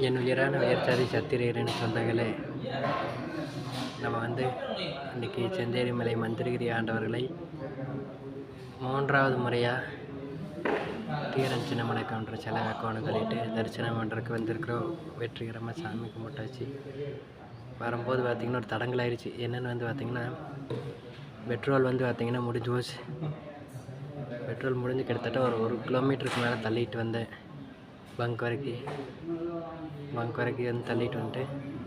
என் உயிரான உயர்சாதி சத்திரியரின் சொந்தங்களே, நம்ம இன்றைக்கி செந்தேரி மலை மந்திரகிரி ஆண்டவர்களை 3வது முறையாக தீரன் சின்னமலை கவுண்டர் சிலை வைக்கணும்னு சொல்லிட்டு தரிசனம் பண்ணுறதுக்கு வந்திருக்கிறோம். வெற்றிகரமாக சாமி கும்பிட்டாச்சு. வரும்போது பார்த்திங்கன்னா ஒரு தடங்கள் ஆயிடுச்சு. என்னென்னு பார்த்திங்கன்னா, பெட்ரோல் பார்த்திங்கன்னா முடிஞ்சு போச்சு. பெட்ரோல் முடிஞ்சு கிட்டத்தட்ட ஒரு 1 கிலோமீட்டருக்கு மேலே தள்ளிட்டு வந்தேன். பங்க் வரைக்கும் தள்ளிட்டு வந்துட்டு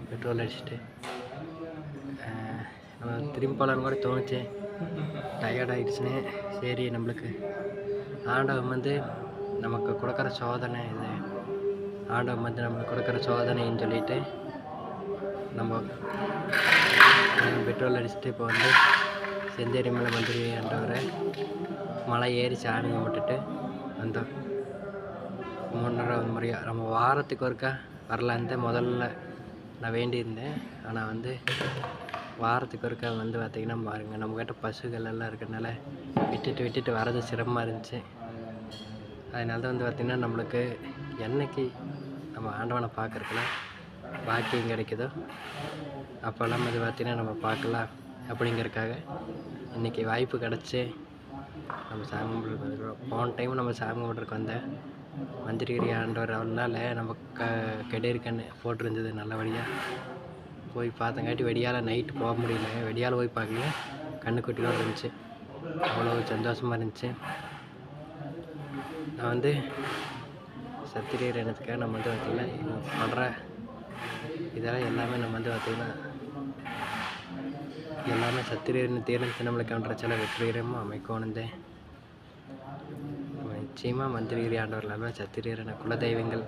பெட்ரோல் அடிச்சுட்டு நம்ம திரும்பி போகலான்னு கூட தோணுச்சு. டயர்ட் ஆகிடுச்சுன்னு சரி, நம்மளுக்கு ஆண்டவன் நமக்கு கொடுக்குற சோதனை இது, ஆண்டவன் நம்மளுக்கு கொடுக்குற சோதனைன்னு சொல்லிட்டு நம்ம பெட்ரோல் அடிச்சுட்டு இப்போ செந்தேரி மலை மந்திரி ஆண்டவரை மலை ஏறி சாமி கும்பிட்டுட்டு வந்தோம். 3வது முறையாக நம்ம வாரத்துக்கு ஒருக்கா வரலான்ட்டு முதல்ல நான் வேண்டியிருந்தேன். ஆனால் வாரத்துக்கு ஒருக்கா பார்த்திங்கன்னா பாருங்கள், நம்மக்கிட்ட பசுகள் எல்லாம் இருக்கிறதுனால விட்டுட்டு வர்றது சிரமமாக இருந்துச்சு. அதனால தான் பார்த்திங்கன்னா நம்மளுக்கு என்னைக்கு நம்ம ஆண்டவனை பார்க்குறதுல பாக்கியம் கிடைக்குதோ அப்போல்லாம் பார்த்திங்கன்னா நம்ம பார்க்கலாம் அப்படிங்கிறதுக்காக இன்றைக்கி வாய்ப்பு கிடச்சி நம்ம சாமி கும்பிட்றதுக்கு வந்துருக்கோம். போன டைம் நம்ம சாமி கும்பிட்றதுக்கு வந்தேன். மந்திரகிரி ஆண்டவர் அவரால் நம்ம கெடேரி கண்ணு போட்டிருந்தது. நல்லபடியாக போய் பார்த்தங்காட்டி வெடியால் நைட்டு போக முடியல. வெடியால் போய் பார்க்கல, கண்ணுக்குட்டியோடு இருந்துச்சு. அவ்வளோ சந்தோஷமாக இருந்துச்சு. நான் சத்திரியர் இனத்துக்காக நம்ம பார்த்திங்கன்னா பண்ணுற இதெல்லாம் எல்லாமே நம்ம பார்த்திங்கன்னா எல்லாமே சத்திரியர்னு தீரன் சின்னமலை கவுண்டர் சில வெற்றிகரமாக அமைக்கணுந்தேன். நிச்சயமாக மந்திரகிரி ஆண்டவர்களால் சத்திரியரான குலதெய்வங்கள்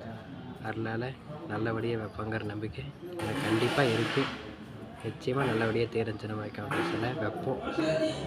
அருளால் நல்லபடியாக வைப்பாங்கிற நம்பிக்கை எனக்கு கண்டிப்பாக இருக்குது. நிச்சயமாக நல்லபடியாக தீரன் சின்னமலை கவுண்டர் சிலை வைப்போம்.